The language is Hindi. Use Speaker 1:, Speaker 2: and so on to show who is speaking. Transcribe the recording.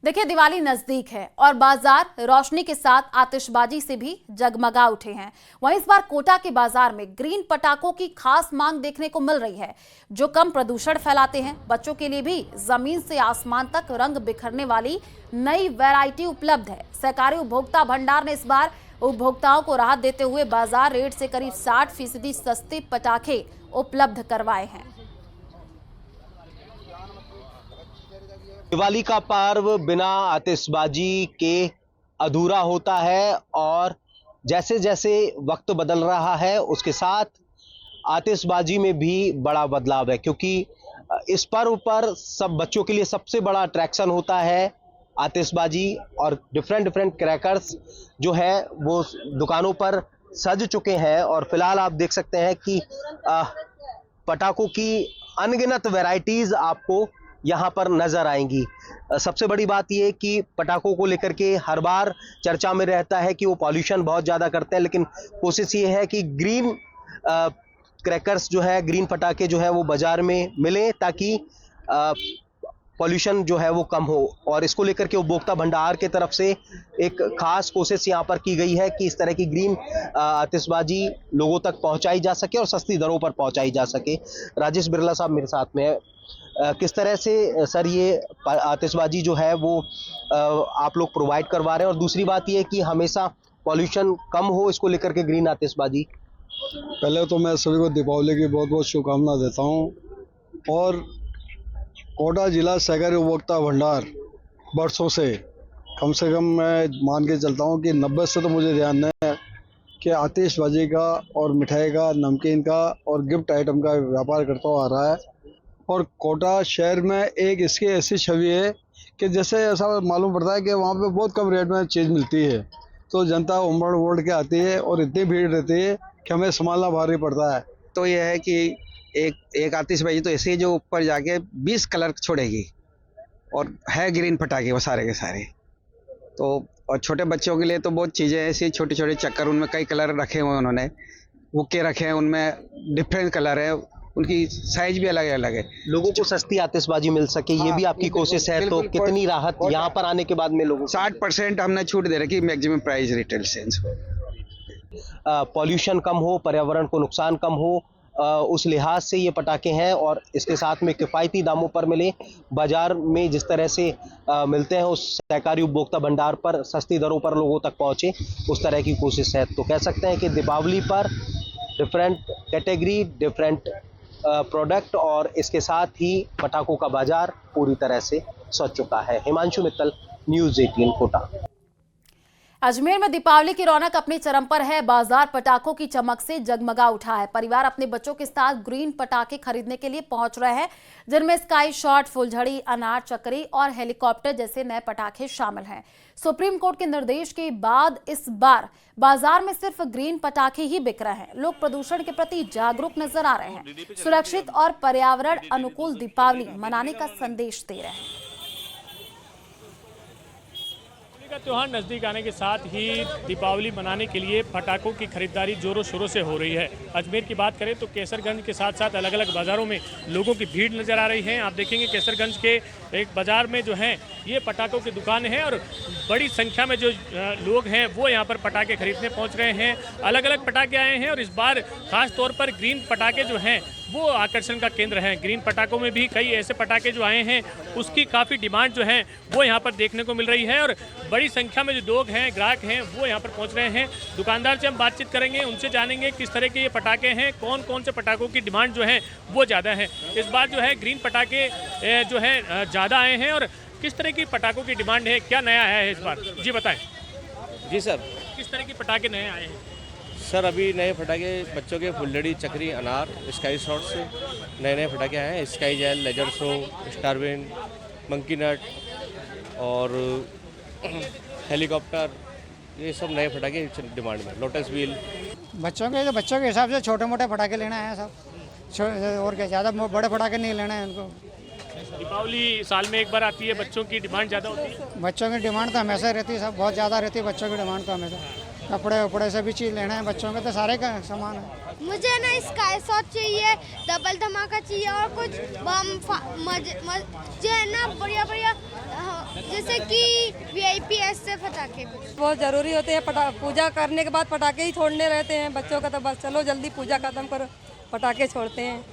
Speaker 1: देखिए, दिवाली नजदीक है और बाजार रोशनी के साथ आतिशबाजी से भी जगमगा उठे हैं। वहीं इस बार कोटा के बाजार में ग्रीन पटाखों की खास मांग देखने को मिल रही है, जो कम प्रदूषण फैलाते हैं। बच्चों के लिए भी जमीन से आसमान तक रंग बिखरने वाली नई वैरायटी उपलब्ध है। सहकारी उपभोक्ता भंडार ने इस बार उपभोक्ताओं को राहत देते हुए बाजार रेट से करीब 60% सस्ते पटाखे उपलब्ध करवाए हैं।
Speaker 2: दिवाली का पर्व बिना आतिशबाजी के अधूरा होता है और जैसे जैसे वक्त बदल रहा है उसके साथ आतिशबाजी में भी बड़ा बदलाव है, क्योंकि इस पर्व पर सब बच्चों के लिए सबसे बड़ा अट्रैक्शन होता है आतिशबाजी। और डिफरेंट क्रैकर्स जो है वो दुकानों पर सज चुके हैं और फिलहाल आप देख सकते हैं कि पटाखों की अनगिनत वैरायटीज आपको यहाँ पर नजर आएंगी। सबसे बड़ी बात यह कि पटाखों को लेकर के हर बार चर्चा में रहता है कि वो पॉल्यूशन बहुत ज्यादा करते हैं, लेकिन कोशिश ये है कि ग्रीन क्रैकर्स जो है, ग्रीन पटाखे जो है वो बाजार में मिले ताकि पॉल्यूशन जो है वो कम हो। और इसको लेकर के उपभोक्ता भंडार के तरफ से एक खास कोशिश यहाँ पर की गई है कि इस तरह की ग्रीन आतिशबाजी लोगों तक पहुंचाई जा सके और सस्ती दरों पर पहुंचाई जा सके। राजेश बिरला साहब मेरे साथ में है। किस तरह से सर ये आतिशबाजी जो है वो आप लोग प्रोवाइड करवा रहे हैं, और दूसरी बात ये है कि हमेशा पॉल्यूशन कम हो, इसको लेकर के ग्रीन आतिशबाजी?
Speaker 3: पहले तो मैं सभी को दीपावली की बहुत बहुत शुभकामना देता हूँ। और कोटा जिला सहकारी उपभोक्ता भंडार वर्षों से कम मैं मान के चलता हूँ कि 90 से तो मुझे ध्यान है कि आतिशबाजी का और मिठाई का, नमकीन का और गिफ्ट आइटम का व्यापार करता हुआ आ रहा है। और कोटा शहर में एक इसकी ऐसी छवि है कि जैसे ऐसा मालूम पड़ता है कि वहाँ पे बहुत कम रेट में चीज़ मिलती है, तो जनता उमड़ उमड़ के आती है और इतनी भीड़ रहती है कि हमें संभालना भारी पड़ता है।
Speaker 4: तो यह है कि एक आतिशबाजी तो ऐसे जो ऊपर जाके 20 कलर छोड़ेगी और है ग्रीन पटाखे वो सारे के सारे। तो और छोटे बच्चों के लिए तो बहुत चीज़ें ऐसी छोटे छोटे चक्कर, उनमें कई कलर रखे हुए हैं, उन्होंने हुक्के रखे हैं, उनमें डिफरेंट कलर है, उनकी साइज भी अलग अलग है।
Speaker 2: लोगों को सस्ती आतिशबाजी मिल सके, ये भी आपकी कोशिश है। तो कितनी राहत यहाँ पर आने के बाद में लोगों को?
Speaker 4: 60% हमने छूट दे रखी मैक्सिमम प्राइस रिटेल सेल्स को।
Speaker 2: पॉल्यूशन कम हो, पर्यावरण को नुकसान कम हो, उस लिहाज से ये पटाखे हैं और इसके साथ में किफ़ायती दामों पर मिले। बाजार में जिस तरह से मिलते हैं उस सहकारी उपभोक्ता भंडार पर सस्ती दरों पर लोगों तक पहुंचे, उस तरह की कोशिश है। तो कह सकते हैं कि दीपावली पर डिफरेंट कैटेगरी, डिफरेंट प्रोडक्ट और इसके साथ ही पटाखों का बाजार पूरी तरह से सज चुका है। हिमांशु मित्तल, न्यूज़ 18 कोटा।
Speaker 1: अजमेर में दीपावली की रौनक अपने चरम पर है। बाजार पटाखों की चमक से जगमगा उठा है। परिवार अपने बच्चों के साथ ग्रीन पटाखे खरीदने के लिए पहुंच रहे हैं, जिनमें स्काई शॉट, फुलझड़ी, अनार चक्री और हेलीकॉप्टर जैसे नए पटाखे शामिल हैं। सुप्रीम कोर्ट के निर्देश के बाद इस बार बाजार में सिर्फ ग्रीन पटाखे ही बिक रहे हैं। लोग प्रदूषण के प्रति जागरूक नजर आ रहे हैं, सुरक्षित और पर्यावरण अनुकूल दीपावली मनाने का संदेश दे रहे हैं।
Speaker 5: का त्योहार नज़दीक आने के साथ ही दीपावली मनाने के लिए पटाखों की खरीदारी जोरों शोरों से हो रही है। अजमेर की बात करें तो केसरगंज के साथ साथ अलग अलग बाज़ारों में लोगों की भीड़ नज़र आ रही है। आप देखेंगे केसरगंज के एक बाज़ार में जो है ये पटाखों की दुकानें हैं और बड़ी संख्या में जो लोग हैं वो यहाँ पर पटाखे खरीदने पहुँच रहे हैं। अलग अलग पटाखे आए हैं और इस बार खास तौर पर ग्रीन पटाखे जो हैं वो आकर्षण का केंद्र हैं। ग्रीन पटाखों में भी कई ऐसे पटाखे जो आए हैं उसकी काफ़ी डिमांड जो है वो यहाँ पर देखने को मिल रही है और बड़ी संख्या में जो लोग हैं, ग्राहक हैं, वो यहाँ पर पहुँच रहे हैं। दुकानदार से हम बातचीत करेंगे, उनसे जानेंगे किस तरह के ये पटाखे हैं, कौन कौन से पटाखों की डिमांड जो है वो ज़्यादा है। इस बार जो है ग्रीन पटाखे जो है ज़्यादा आए हैं और किस तरह की पटाखों की डिमांड है, क्या नया है इस बार, जी बताएँ।
Speaker 6: जी सर,
Speaker 5: किस तरह के पटाखे नए आए हैं?
Speaker 6: सर अभी नए पटाखे बच्चों के फुलझड़ी, चक्री, अनार, स्काई शॉट से नए पटाखे आए हैं। Sky gel, laser show, Starwin, monkey nut और हेलीकॉप्टर, ये सब नए पटाखे डिमांड में। Lotus wheel.
Speaker 7: बच्चों के हिसाब से छोटे मोटे पटाखे लेना है सब, और क्या, ज़्यादा बड़े पटाखे नहीं लेना है उनको।
Speaker 5: दीपावली साल में एक बार आती है, बच्चों की डिमांड ज़्यादा होती है?
Speaker 7: बच्चों की डिमांड तो हमेशा रहती है, सब बहुत ज़्यादा रहती है बच्चों की डिमांड तो हमेशा। कपड़े उपड़े से भी चीज़ लेना है बच्चों के, तो सारे का सामान है।
Speaker 8: मुझे ना स्काई शॉट चाहिए, डबल धमाका चाहिए और कुछ बम जो है ना बढ़िया बढ़िया जैसे कि VIPS से पटाखे।
Speaker 9: बहुत ज़रूरी होते हैं। पूजा करने के बाद पटाखे ही छोड़ने रहते हैं बच्चों का, तो बस चलो जल्दी पूजा खत्म करो, पटाखे छोड़ते हैं।